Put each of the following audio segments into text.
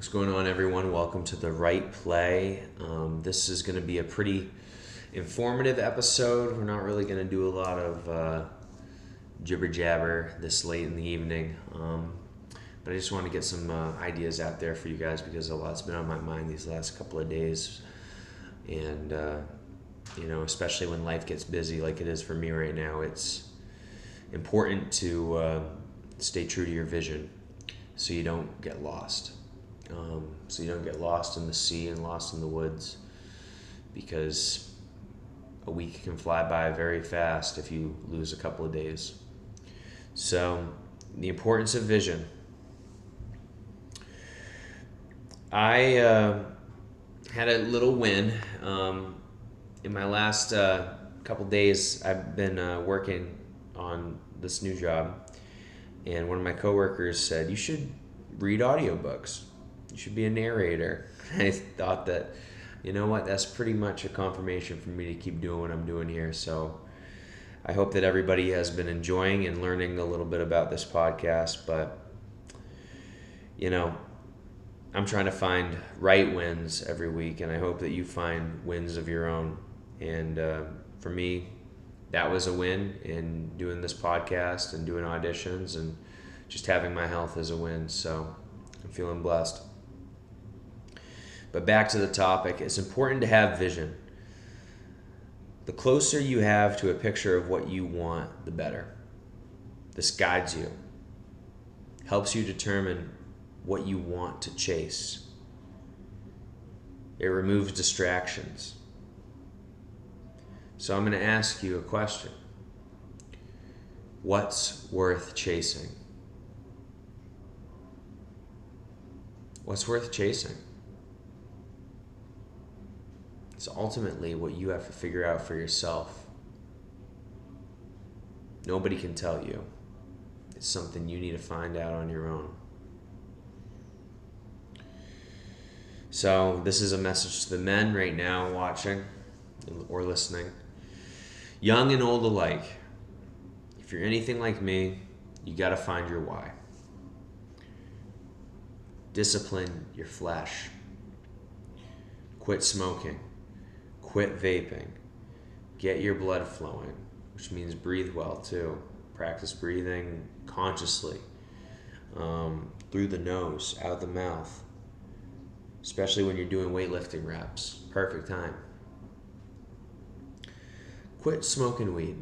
What's going on, everyone? Welcome to the Wright Play. This is going to be a pretty informative episode. We're not really going to do a lot of jibber jabber this late in the evening, but I just want to get some ideas out there for you guys because a lot's been on my mind these last couple of days, and especially when life gets busy like it is for me right now, it's important to stay true to your vision so you don't get lost. So you don't get lost in the sea and lost in the woods, because a week can fly by very fast if you lose a couple of days. So the importance of vision. I had a little win. In my last couple days, I've been working on this new job, and one of my coworkers said, "You should read audiobooks. You should be a narrator." I thought that, you know what, that's pretty much a confirmation for me to keep doing what I'm doing here. So I hope that everybody has been enjoying and learning a little bit about this podcast. But, I'm trying to find right wins every week, and I hope that you find wins of your own. And for me, that was a win in doing this podcast and doing auditions, and just having my health as a win. So I'm feeling blessed. But back to the topic, it's important to have vision. The closer you have to a picture of what you want, the better. This guides you, helps you determine what you want to chase. It removes distractions. So I'm going to ask you a question. What's worth chasing? What's worth chasing? It's ultimately what you have to figure out for yourself. Nobody can tell you. It's something you need to find out on your own. So this is a message to the men right now watching or listening, young and old alike. If you're anything like me, you got to find your why. Discipline your flesh. Quit smoking. Quit vaping. Get your blood flowing, which means breathe well too. Practice breathing consciously, through the nose, out the mouth, especially when you're doing weightlifting reps. Perfect time. Quit smoking weed.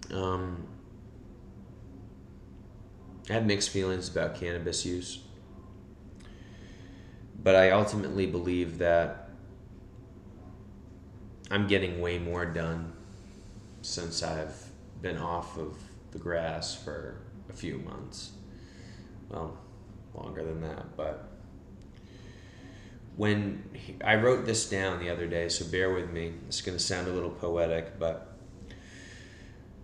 I have mixed feelings about cannabis use, but I ultimately believe that I'm getting way more done since I've been off of the grass for a few months. Well, longer than that, but when I wrote this down the other day, so bear with me, it's going to sound a little poetic, but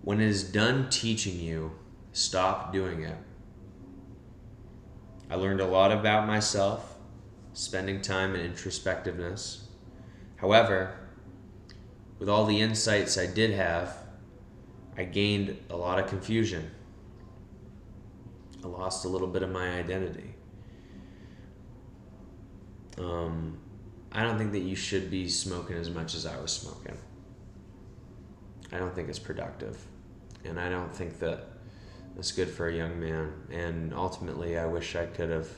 when it is done teaching you, stop doing it. I learned a lot about myself, spending time in introspectiveness. However, with all the insights I did have, I gained a lot of confusion. I lost a little bit of my identity. I don't think that you should be smoking as much as I was smoking. I don't think it's productive. And I don't think that it's good for a young man. And ultimately, I wish I could have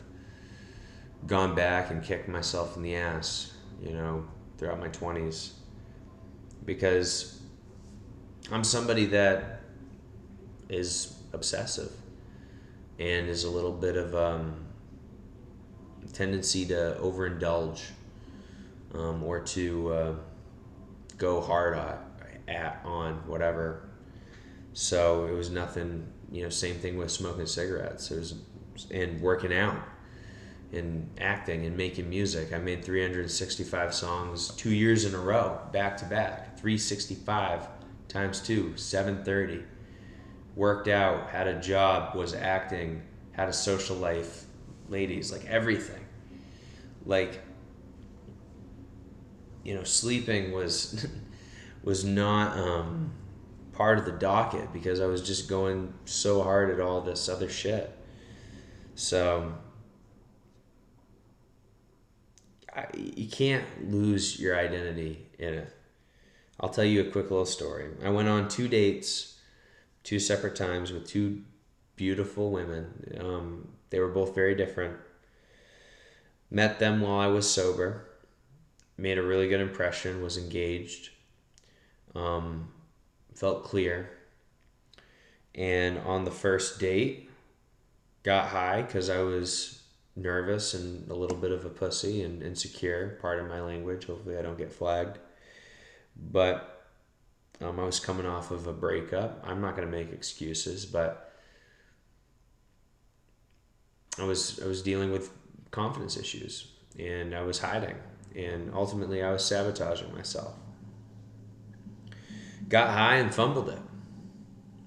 gone back and kicked myself in the ass, throughout my 20s. Because I'm somebody that is obsessive and is a little bit of tendency to overindulge, or to go hard on whatever. So it was nothing, same thing with smoking cigarettes. It was, and working out and acting and making music. I made 365 songs 2 years in a row, back to back. 365 times 2, 730. Worked out, had a job, was acting, had a social life, ladies, like everything. Like, sleeping was not part of the docket because I was just going so hard at all this other shit. So you can't lose your identity in it. I'll tell you a quick little story. I went on 2 dates, 2 separate times with 2 beautiful women. They were both very different. Met them while I was sober. Made a really good impression. Was engaged. Felt clear. And on the first date, got high because I was nervous and a little bit of a pussy and insecure. Pardon my language. Hopefully I don't get flagged. But I was coming off of a breakup. I'm not going to make excuses, but I was dealing with confidence issues, and I was hiding, and ultimately I was sabotaging myself. Got high and fumbled it.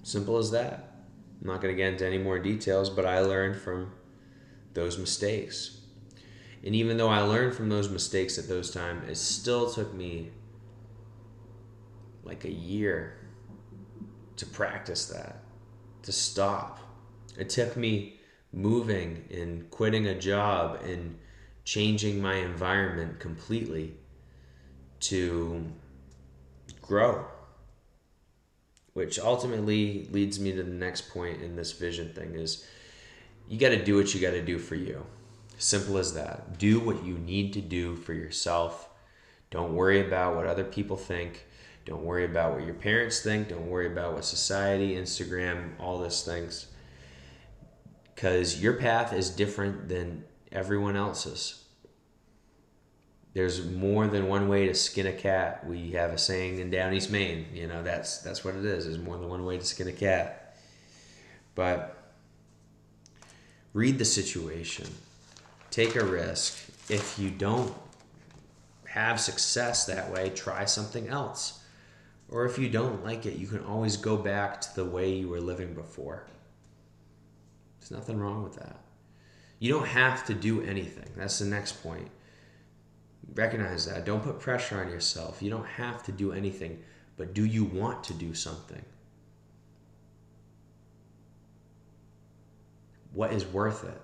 Simple as that. I'm not going to get into any more details, but I learned from those mistakes. And even though I learned from those mistakes at those times, it still took me like a year to practice that, to stop. It took me moving and quitting a job and changing my environment completely to grow, which ultimately leads me to the next point in this vision thing is you got to do what you got to do for you. Simple as that. Do what you need to do for yourself. Don't worry about what other people think. Don't worry about what your parents think. Don't worry about what society, Instagram, all these things. Because your path is different than everyone else's. There's more than one way to skin a cat. We have a saying in down East Maine. That's what it is. There's more than one way to skin a cat. But read the situation. Take a risk. If you don't have success that way, try something else. Or if you don't like it, you can always go back to the way you were living before. There's nothing wrong with that. You don't have to do anything. That's the next point. Recognize that. Don't put pressure on yourself. You don't have to do anything, but do you want to do something? What is worth it?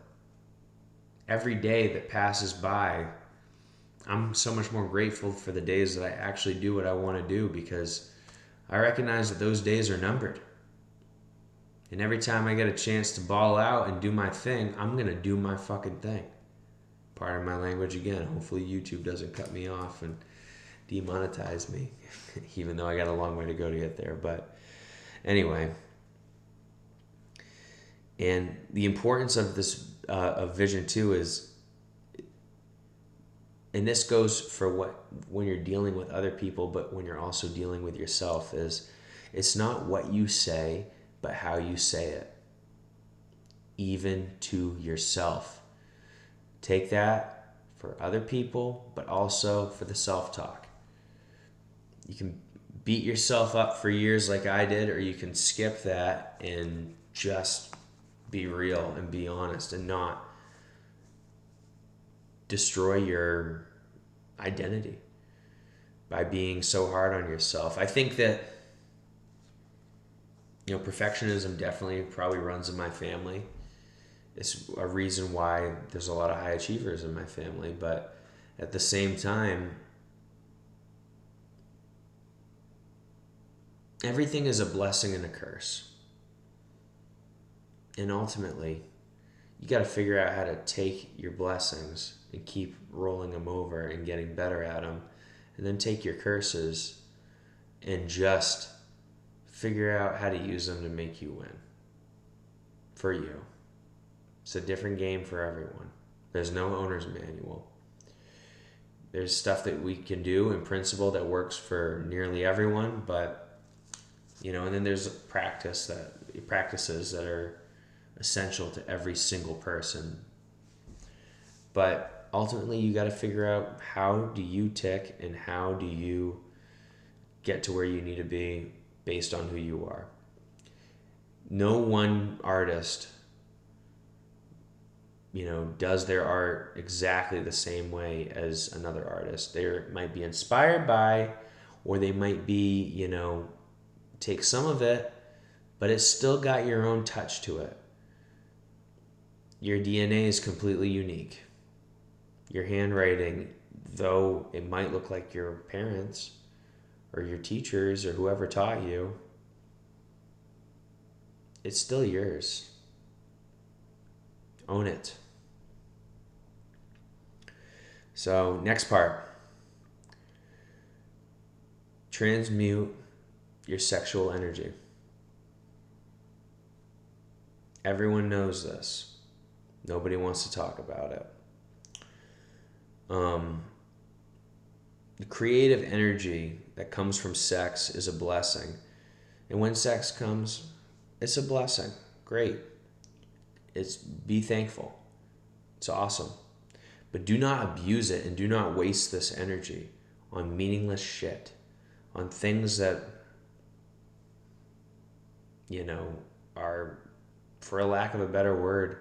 Every day that passes by, I'm so much more grateful for the days that I actually do what I want to do because I recognize that those days are numbered. And every time I get a chance to ball out and do my thing, I'm going to do my fucking thing. Pardon my language again. Hopefully YouTube doesn't cut me off and demonetize me, even though I got a long way to go to get there. But anyway, and the importance of this of vision too is, and this goes for when you're dealing with other people, but when you're also dealing with yourself, is it's not what you say, but how you say it, even to yourself. Take that for other people, but also for the self-talk. You can beat yourself up for years like I did, or you can skip that and just be real and be honest and not destroy your identity by being so hard on yourself. I think that perfectionism definitely probably runs in my family. It's a reason why there's a lot of high achievers in my family, but at the same time, everything is a blessing and a curse. And ultimately, you got to figure out how to take your blessings and keep rolling them over and getting better at them, and then take your curses and just figure out how to use them to make you win. For you. It's a different game for everyone. There's no owner's manual. There's stuff that we can do in principle that works for nearly everyone, but and then there's practices that are essential to every single person. But ultimately, you got to figure out how do you tick and how do you get to where you need to be based on who you are. No one artist, does their art exactly the same way as another artist. They might be inspired by, or they might be, take some of it, but it's still got your own touch to it. Your DNA is completely unique. your handwriting, though it might look like your parents or your teachers or whoever taught you, it's still yours. Own it. So, next part. Transmute your sexual energy. Everyone knows this. Nobody wants to talk about it. The creative energy that comes from sex is a blessing. And when sex comes, it's a blessing. Great. Be thankful. It's awesome. But do not abuse it and do not waste this energy on meaningless shit, on things that, are, for a lack of a better word,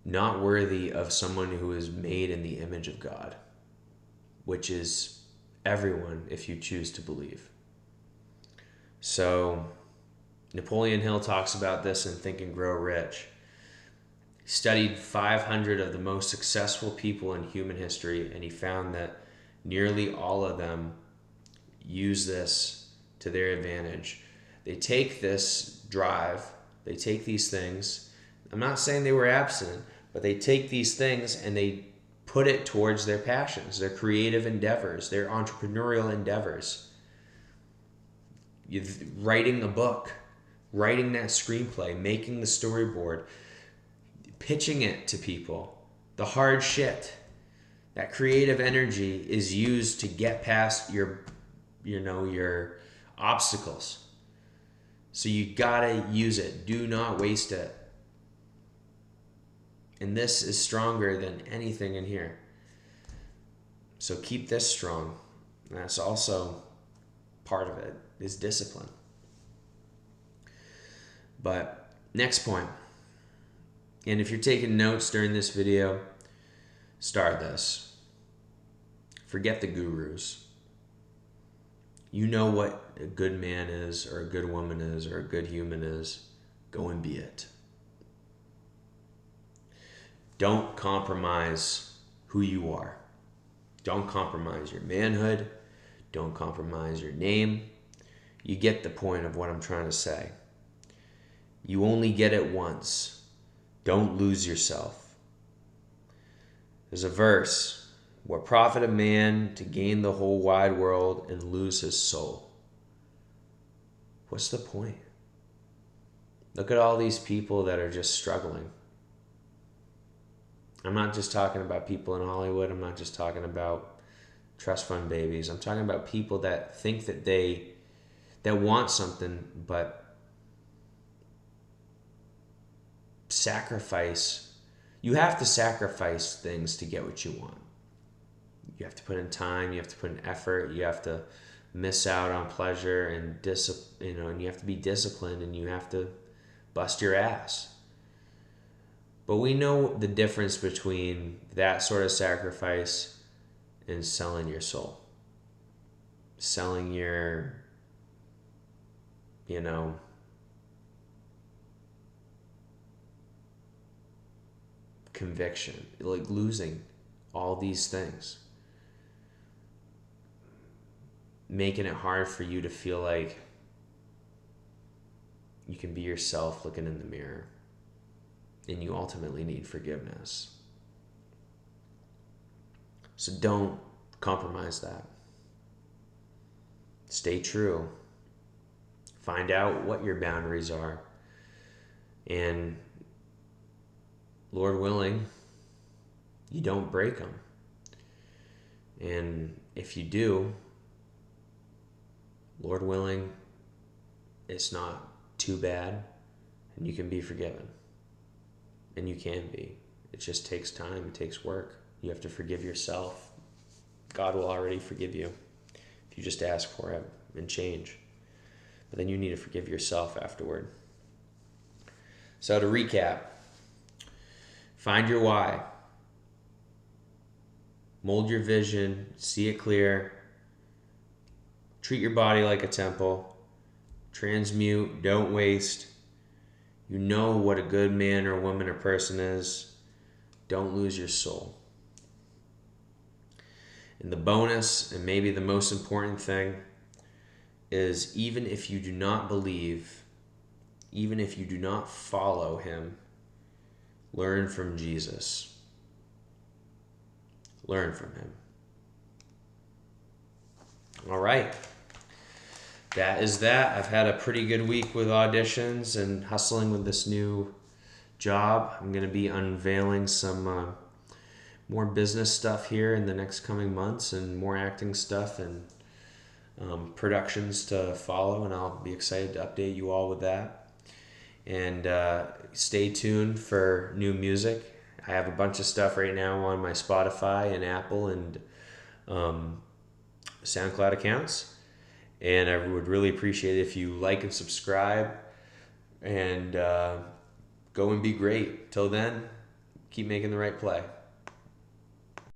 not worthy of someone who is made in the image of God, which is everyone if you choose to believe. So Napoleon Hill talks about this in Think and Grow Rich. He studied 500 of the most successful people in human history, and he found that nearly all of them use this to their advantage. They take this drive, they take these things. I'm not saying they were abstinent, but they take these things and they put it towards their passions, their creative endeavors, their entrepreneurial endeavors. Writing a book, writing that screenplay, making the storyboard, pitching it to people, the hard shit. That creative energy is used to get past your obstacles. So you gotta use it. Do not waste it. And this is stronger than anything in here. So keep this strong. And that's also part of it, is discipline. But next point. And if you're taking notes during this video, start this. Forget the gurus. You know what a good man is, or a good woman is, or a good human is. Go and be it. Don't compromise who you are. Don't compromise your manhood. Don't compromise your name. You get the point of what I'm trying to say. You only get it once. Don't lose yourself. There's a verse, what profit a man to gain the whole wide world and lose his soul? What's the point? Look at all these people that are just struggling. I'm not just talking about people in Hollywood. I'm not just talking about trust fund babies. I'm talking about people that think that that want something, but sacrifice. You have to sacrifice things to get what you want. You have to put in time. You have to put in effort. You have to miss out on pleasure and and you have to be disciplined, and you have to bust your ass. But we know the difference between that sort of sacrifice and selling your soul. Selling your, conviction. Like losing all these things. Making it hard for you to feel like you can be yourself looking in the mirror. And you ultimately need forgiveness. So don't compromise that. Stay true. Find out what your boundaries are. And Lord willing, you don't break them. And if you do, Lord willing, it's not too bad, and you can be forgiven. And you can be. It just takes time. It takes work. You have to forgive yourself. God will already forgive you if you just ask for it and change. But then you need to forgive yourself afterward. So to recap, find your why. Mold your vision. See it clear. Treat your body like a temple. Transmute. Don't waste. You know what a good man or woman or person is. Don't lose your soul. And the bonus, and maybe the most important thing, is even if you do not believe, even if you do not follow him, learn from Jesus. Learn from him. All right. That is that. I've had a pretty good week with auditions and hustling with this new job. I'm going to be unveiling some more business stuff here in the next coming months, and more acting stuff, and productions to follow, and I'll be excited to update you all with that. And stay tuned for new music. I have a bunch of stuff right now on my Spotify and Apple and SoundCloud accounts. And I would really appreciate it if you like and subscribe, and go and be great. Till then, keep making the right play.